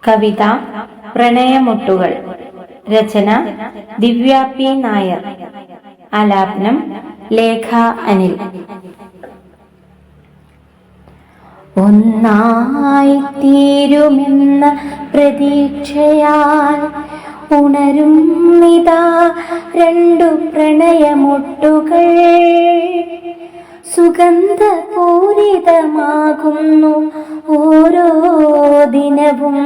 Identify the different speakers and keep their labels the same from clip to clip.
Speaker 1: കവിത പ്രണയമൊട്ടുകൾ. രചന ദിവ്യ P Nair. ആലാപനം ലേഖ അനിൽ. ഒന്നായിത്തീരുമെന്ന പ്രതീക്ഷയാൽ ഉണരും നിതാ രണ്ടു പ്രണയമൊട്ടുകൾ. സുഗന്ധപൂരിതമാകുന്നു ഓരോ ദിനവും.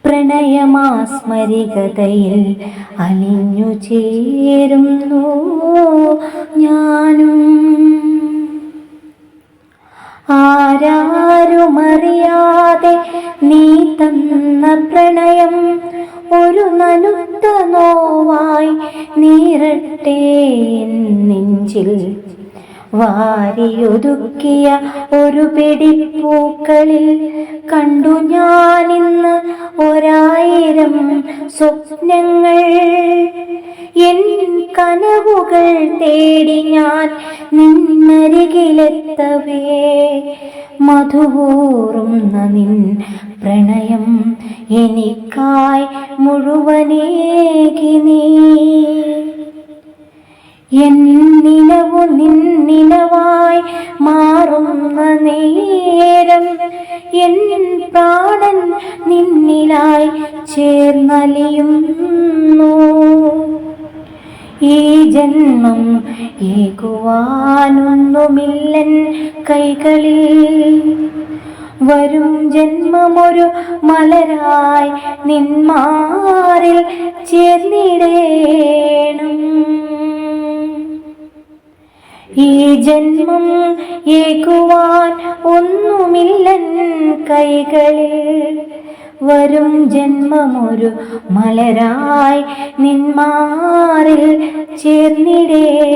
Speaker 1: പ്രണയമാസ്മരികതയിൽ അലിഞ്ഞു ചേരുന്നു ഞാനും. ആരാരുമറിയാതെ നീ തന്ന പ്രണയം ഒരു നനുത്ത നോവായി നീറട്ടെ നെഞ്ചിൽ. വാരിയൊതുക്കിയ ഒരു പിടിപ്പൂക്കളിൽ കണ്ടു ഞാനിന്ന് 1000 സ്വപ്നങ്ങൾ. എൻ കനവുകൾ തേടി ഞാൻ നിന്നരികിലെത്തവേ മധുവൂറുന്ന നിൻ പ്രണയം എനിക്കായി മുഴുവനേകി നീ. എൻ നിലവു നിന്നിലവായി മാറുന്ന നേരം എൻ പ്രാണൻ നിന്നിലായി ചേർന്നലിയുന്നു. ഈ ജന്മം ഏകുവാനൊന്നുമില്ലൻ കൈകളിൽ. വരും ജന്മമൊരു മലരായി നിന്മാറിൽ ചേർന്നിടേണം. ഈ ജന്മം ഏകുവാൻ ഒന്നുമില്ലൻ കൈകളിൽ. വരും ജന്മമൊരു മലരായി നിന്മാറിൽ ചേർന്നിടേണം.